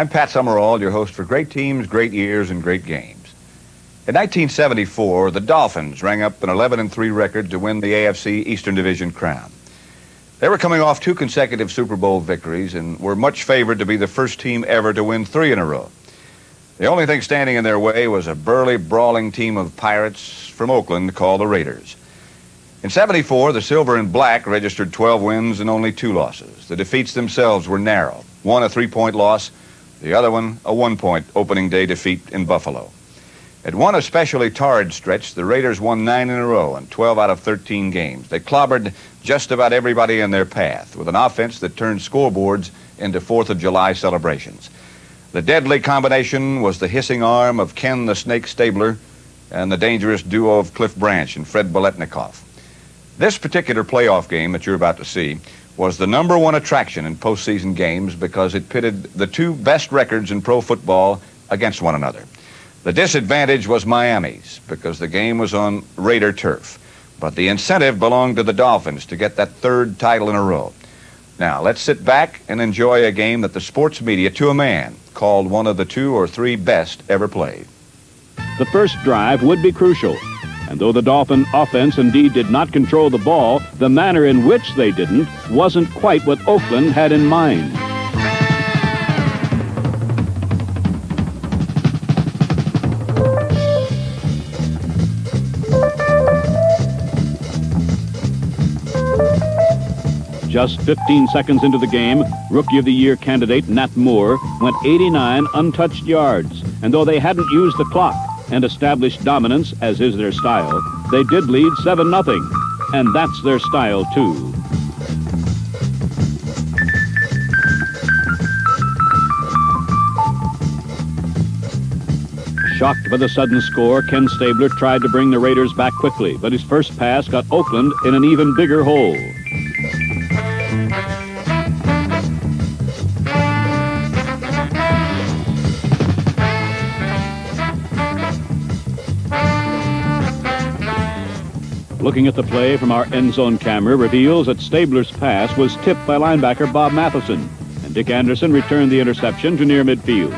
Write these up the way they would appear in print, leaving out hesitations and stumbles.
I'm Pat Summerall, your host for Great Teams, Great Years, and Great Games. In 1974, the Dolphins rang up an 11-3 record to win the AFC Eastern Division crown. They were coming off 2 consecutive Super Bowl victories and were much favored to be the first team ever to win 3 in a row. The only thing standing in their way was a burly, brawling team of pirates from Oakland called the Raiders. In '74, the Silver and Black registered 12 wins and only 2 losses. The defeats themselves were narrow. One a 3-point loss, the other one a 1-point opening day defeat in Buffalo. At one especially torrid stretch, the Raiders won 9 in a row in 12 out of 13 games. They clobbered just about everybody in their path with an offense that turned scoreboards into 4th of July celebrations. The deadly combination was the hissing arm of Ken the Snake Stabler and the dangerous duo of Cliff Branch and Fred Biletnikoff. This particular playoff game that you're about to see was the #1 attraction in postseason games because it pitted the 2 best records in pro football against one another. The disadvantage was Miami's because the game was on Raider turf, but the incentive belonged to the Dolphins to get that 3rd title in a row. Now, let's sit back and enjoy a game that the sports media, to a man, called one of the 2 or 3 best ever played. The first drive would be crucial. And though the Dolphin offense indeed did not control the ball, the manner in which they didn't wasn't quite what Oakland had in mind. Just 15 seconds into the game, Rookie of the Year candidate Nat Moore went 89 untouched yards. And though they hadn't used the clock and established dominance, as is their style, they did lead 7-0, and that's their style too. Shocked by the sudden score, Ken Stabler tried to bring the Raiders back quickly, but his first pass got Oakland in an even bigger hole. Looking at the play from our end zone camera reveals that Stabler's pass was tipped by linebacker Bob Matheson, and Dick Anderson returned the interception to near midfield.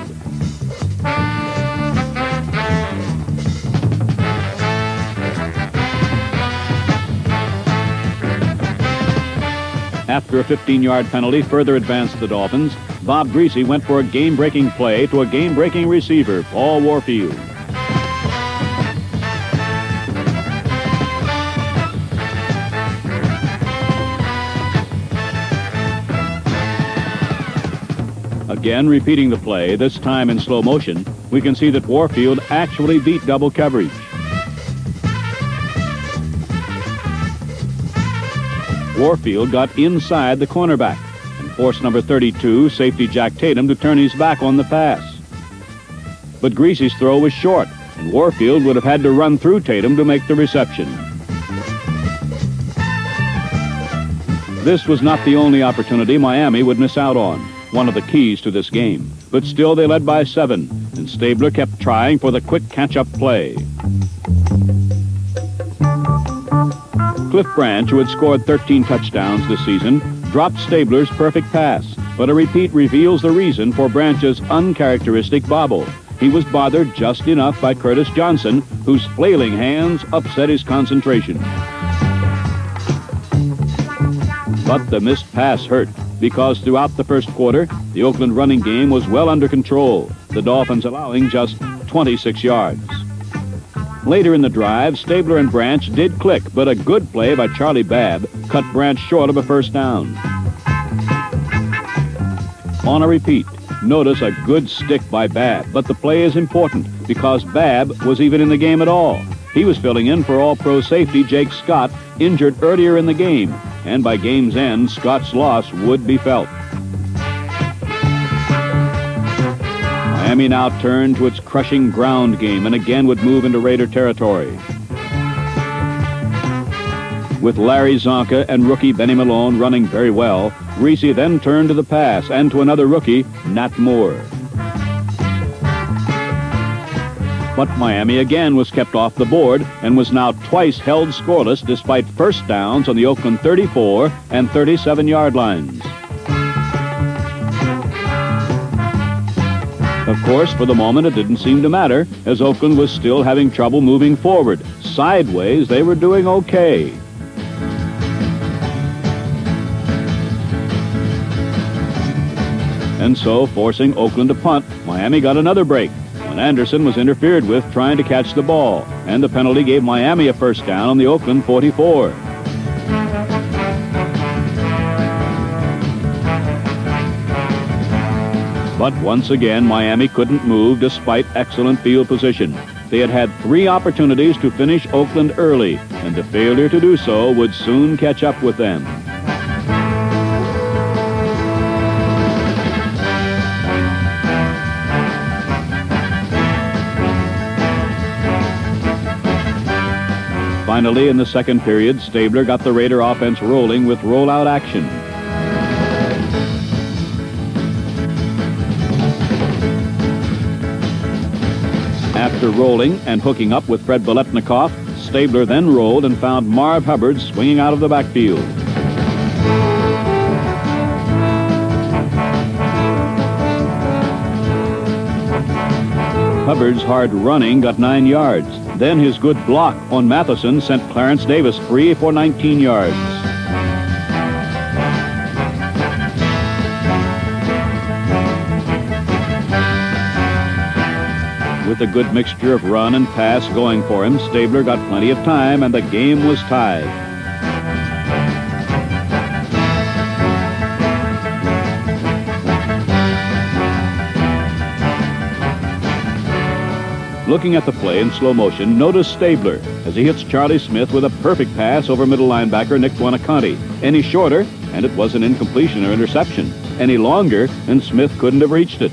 After a 15-yard penalty further advanced the Dolphins, Bob Greasy went for a game-breaking play to a game-breaking receiver, Paul Warfield. Again, repeating the play, this time in slow motion, we can see that Warfield actually beat double coverage. Warfield got inside the cornerback and forced number 32, safety Jack Tatum, to turn his back on the pass. But Greasy's throw was short, and Warfield would have had to run through Tatum to make the reception. This was not the only opportunity Miami would miss out on, one of the keys to this game. But still they led by 7, and Stabler kept trying for the quick catch-up play. Cliff Branch, who had scored 13 touchdowns this season, dropped Stabler's perfect pass, but a repeat reveals the reason for Branch's uncharacteristic bobble. He was bothered just enough by Curtis Johnson, whose flailing hands upset his concentration. But the missed pass hurt, because throughout the first quarter, the Oakland running game was well under control, the Dolphins allowing just 26 yards. Later in the drive, Stabler and Branch did click, but a good play by Charlie Babb cut Branch short of a first down. On a repeat, notice a good stick by Babb, but the play is important because Babb was even in the game at all. He was filling in for All-Pro safety Jake Scott, injured earlier in the game, and by game's end, Scott's loss would be felt. Miami now turned to its crushing ground game and again would move into Raider territory. With Larry Zonka and rookie Benny Malone running very well, Greasy then turned to the pass and to another rookie, Nat Moore. But Miami again was kept off the board and was now twice held scoreless despite first downs on the Oakland 34 and 37-yard lines. Of course, for the moment, it didn't seem to matter, as Oakland was still having trouble moving forward. Sideways, they were doing okay. And so, forcing Oakland to punt, Miami got another break when Anderson was interfered with trying to catch the ball, and the penalty gave Miami a first down on the Oakland 44. But once again, Miami couldn't move despite excellent field position. They had had 3 opportunities to finish Oakland early, and the failure to do so would soon catch up with them. Finally, in the second period, Stabler got the Raider offense rolling with rollout action. After rolling and hooking up with Fred Biletnikoff, Stabler then rolled and found Marv Hubbard swinging out of the backfield. Hubbard's hard running got 9 yards. Then his good block on Matheson sent Clarence Davis free for 19 yards. With a good mixture of run and pass going for him, Stabler got plenty of time, and the game was tied. Looking at the play in slow motion, notice Stabler as he hits Charlie Smith with a perfect pass over middle linebacker Nick Buonaconti. Any shorter, and it was an incompletion or interception. Any longer, and Smith couldn't have reached it.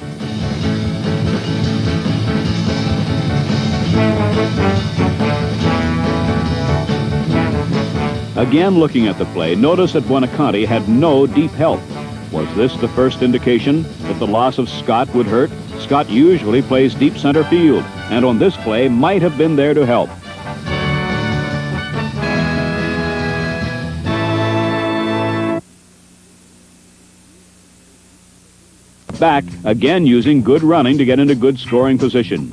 Again looking at the play, notice that Buonaconti had no deep help. Was this the first indication that the loss of Scott would hurt? Scott usually plays deep center field, and on this play might have been there to help. Back, again using good running to get into good scoring position.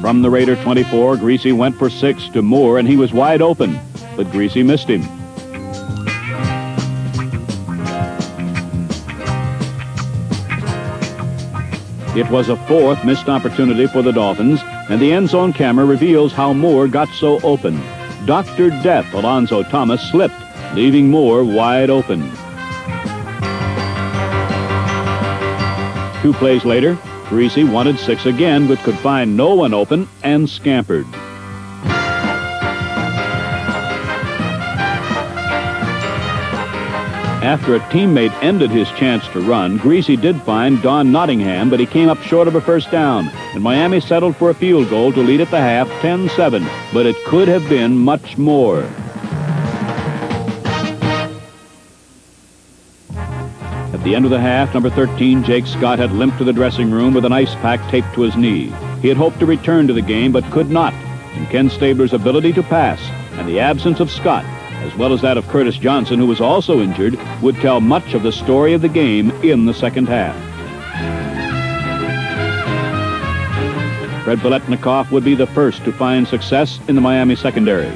From the Raider 24, Greasy went for 6 to Moore, and he was wide open, but Greasy missed him. It was a 4th missed opportunity for the Dolphins, and the end zone camera reveals how Moore got so open. Dr. Death Alonzo Thomas slipped, leaving Moore wide open. 2 plays later, Greasy wanted 6 again, but could find no one open and scampered. After a teammate ended his chance to run, Greasy did find Don Nottingham, but he came up short of a first down, and Miami settled for a field goal to lead at the half 10-7, but it could have been much more. At the end of the half, number 13, Jake Scott, had limped to the dressing room with an ice pack taped to his knee. He had hoped to return to the game, but could not, and Ken Stabler's ability to pass and the absence of Scott, as well as that of Curtis Johnson, who was also injured, would tell much of the story of the game in the second half. Fred Biletnikoff would be the first to find success in the Miami secondary.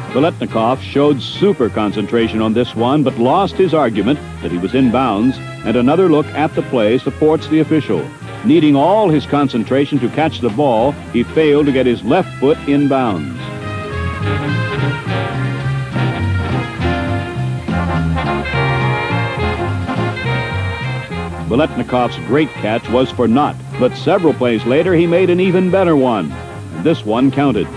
Biletnikoff showed super concentration on this one, but lost his argument that he was in bounds, and another look at the play supports the official. Needing all his concentration to catch the ball, he failed to get his left foot in bounds. Biletnikoff's great catch was for naught, but several plays later he made an even better one. And this one counted.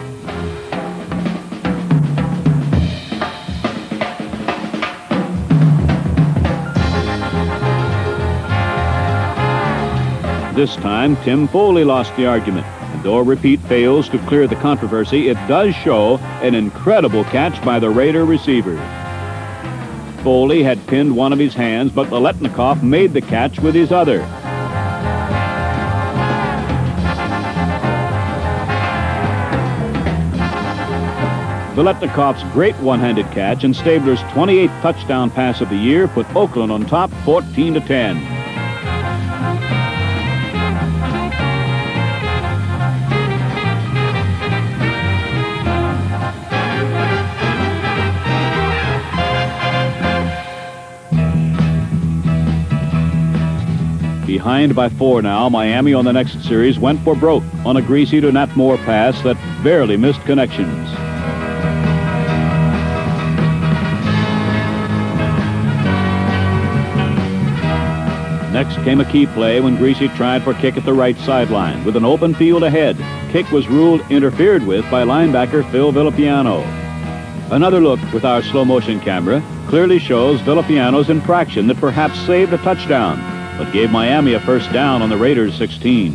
This time, Tim Foley lost the argument, and though a repeat fails to clear the controversy, it does show an incredible catch by the Raider receiver. Foley had pinned one of his hands, but Biletnikoff made the catch with his other. Veletnikoff's great one-handed catch and Stabler's 28th touchdown pass of the year put Oakland on top 14-10. Behind by 4 now, Miami on the next series went for broke on a Greasy to Nat Moore pass that barely missed connections. Next came a key play when Greasy tried for kick at the right sideline with an open field ahead. Kick was ruled interfered with by linebacker Phil Villapiano. Another look with our slow-motion camera clearly shows Villapiano's infraction that perhaps saved a touchdown, but gave Miami a first down on the Raiders' 16.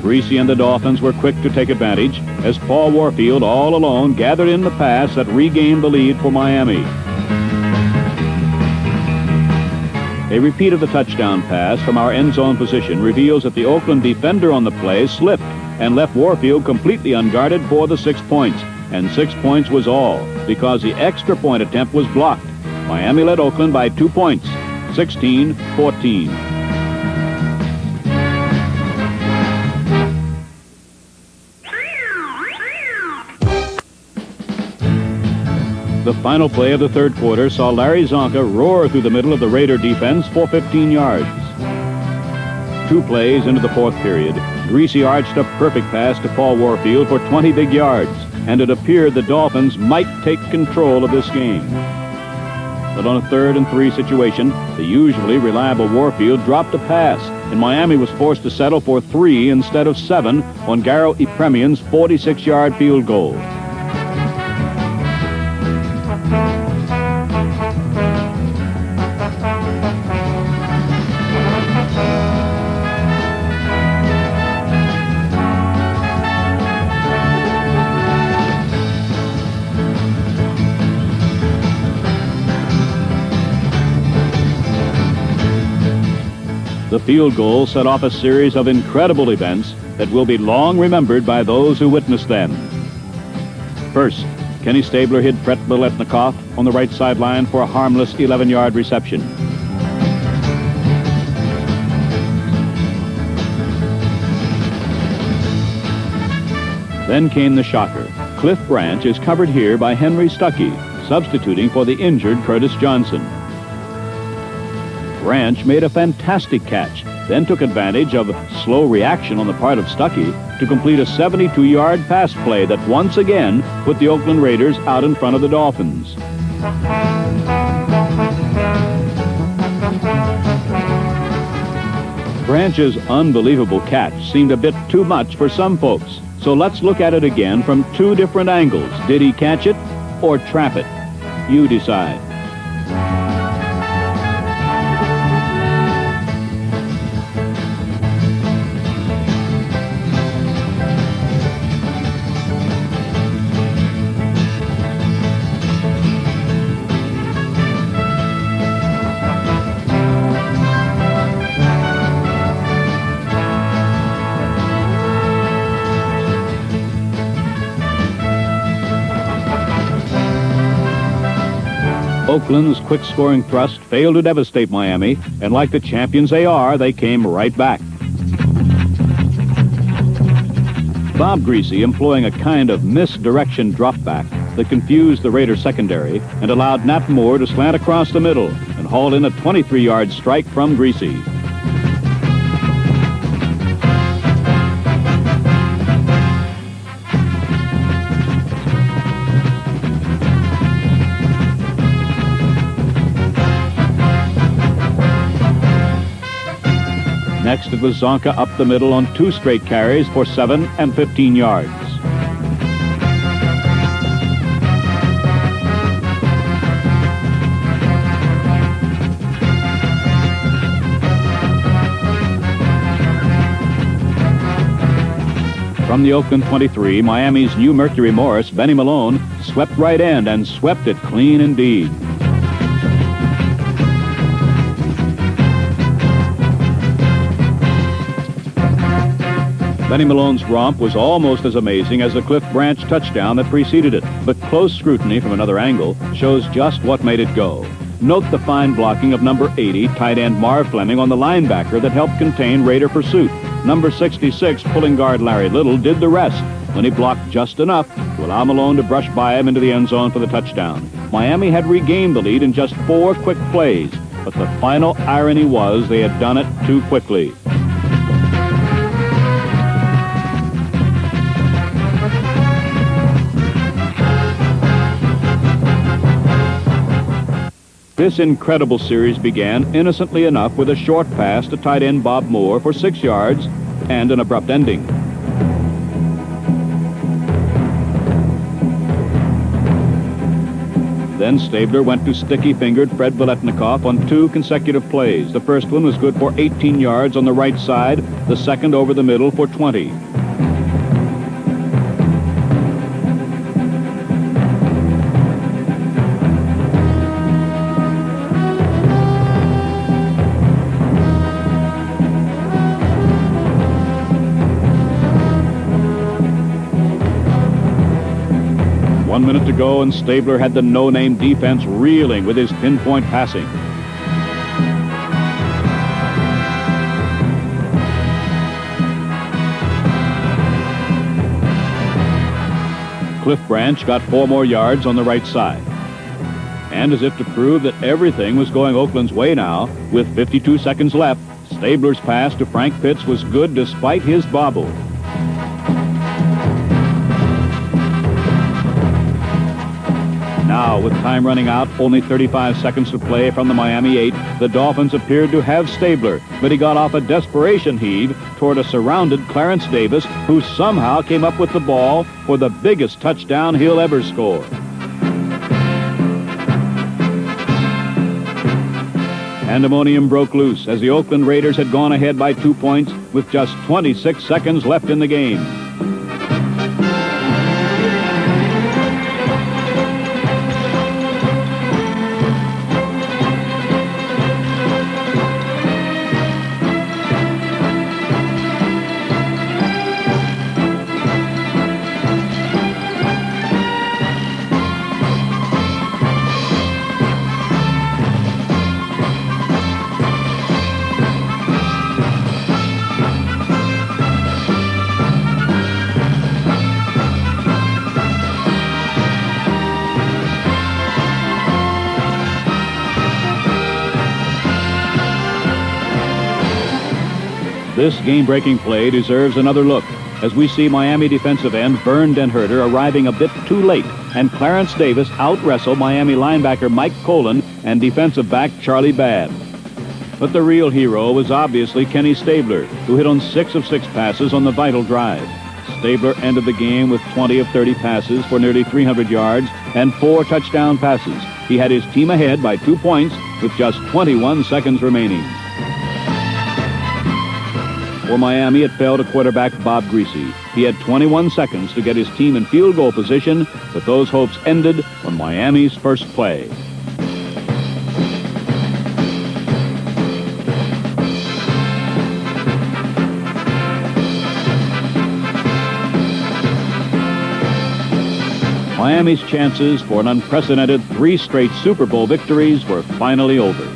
Greasy and the Dolphins were quick to take advantage as Paul Warfield all alone gathered in the pass that regained the lead for Miami. A repeat of the touchdown pass from our end zone position reveals that the Oakland defender on the play slipped and left Warfield completely unguarded for the 6 points. And 6 points was all because the extra point attempt was blocked. Miami led Oakland by 2 points, 16-14. The final play of the third quarter saw Larry Zonka roar through the middle of the Raider defense for 15 yards. 2 plays into the fourth period, Greasy arched a perfect pass to Paul Warfield for 20 big yards, and it appeared the Dolphins might take control of this game. But on a 3rd and 3 situation, the usually reliable Warfield dropped a pass, and Miami was forced to settle for 3 instead of 7 on Garo Epremian's 46-yard field goal. The field goal set off a series of incredible events that will be long remembered by those who witnessed them. First, Kenny Stabler hit Brett Veletnikoff on the right sideline for a harmless 11-yard reception. Then came the shocker. Cliff Branch is covered here by Henry Stuckey, substituting for the injured Curtis Johnson. Branch made a fantastic catch, then took advantage of slow reaction on the part of Stuckey to complete a 72-yard pass play that once again put the Oakland Raiders out in front of the Dolphins. Branch's unbelievable catch seemed a bit too much for some folks, so let's look at it again from 2 different angles. Did he catch it or trap it? You decide. Oakland's quick-scoring thrust failed to devastate Miami, and like the champions they are, they came right back. Bob Greasy employing a kind of misdirection drop-back that confused the Raider secondary and allowed Nat Moore to slant across the middle and haul in a 23-yard strike from Greasy. Next, it was Zonka up the middle on 2 straight carries for 7 and 15 yards. From the Oakland 23, Miami's new Mercury Morris, Benny Malone, swept right end and swept it clean indeed. Benny Malone's romp was almost as amazing as the Cliff Branch touchdown that preceded it, but close scrutiny from another angle shows just what made it go. Note the fine blocking of number 80, tight end Marv Fleming, on the linebacker that helped contain Raider pursuit. Number 66, pulling guard Larry Little, did the rest when he blocked just enough to allow Malone to brush by him into the end zone for the touchdown. Miami had regained the lead in just 4 quick plays, but the final irony was they had done it too quickly. This incredible series began innocently enough with a short pass to tight end Bob Moore for 6 yards and an abrupt ending. Then Stabler went to sticky-fingered Fred Biletnikoff on 2 consecutive plays. The first one was good for 18 yards on the right side, the second over the middle for 20. One minute to go, and Stabler had the no-name defense reeling with his pinpoint passing. Cliff Branch got 4 more yards on the right side. And as if to prove that everything was going Oakland's way now, with 52 seconds left, Stabler's pass to Frank Pitts was good despite his bobble. Now, with time running out, only 35 seconds to play from the Miami 8, the Dolphins appeared to have Stabler, but he got off a desperation heave toward a surrounded Clarence Davis, who somehow came up with the ball for the biggest touchdown he'll ever score. Pandemonium broke loose as the Oakland Raiders had gone ahead by 2 points with just 26 seconds left in the game. This game-breaking play deserves another look as we see Miami defensive end Vern Denherter arriving a bit too late, and Clarence Davis out-wrestle Miami linebacker Mike Colon and defensive back Charlie Babb. But the real hero was obviously Kenny Stabler, who hit on 6 of 6 passes on the vital drive. Stabler ended the game with 20 of 30 passes for nearly 300 yards and 4 touchdown passes. He had his team ahead by 2 points with just 21 seconds remaining. For Miami, it fell to quarterback Bob Greasy. He had 21 seconds to get his team in field goal position, but those hopes ended on Miami's first play. Miami's chances for an unprecedented 3 straight Super Bowl victories were finally over.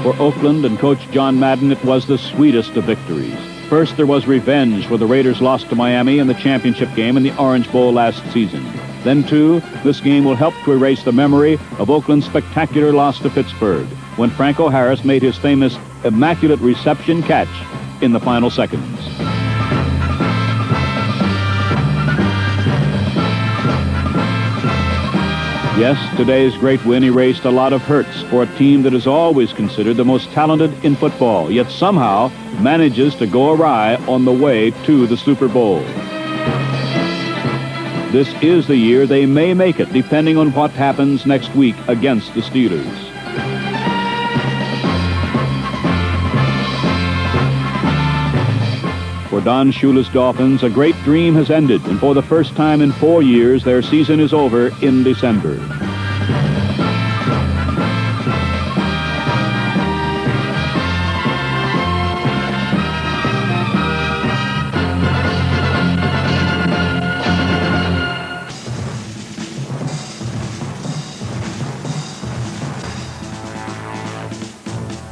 For Oakland and coach John Madden, it was the sweetest of victories. First, there was revenge for the Raiders' loss to Miami in the championship game in the Orange Bowl last season. Then, too, this game will help to erase the memory of Oakland's spectacular loss to Pittsburgh, when Franco Harris made his famous immaculate reception catch in the final seconds. Yes, today's great win erased a lot of hurts for a team that is always considered the most talented in football, yet somehow manages to go awry on the way to the Super Bowl. This is the year they may make it, depending on what happens next week against the Steelers. For Don Shula's Dolphins, a great dream has ended, and for the first time in 4 years, their season is over in December.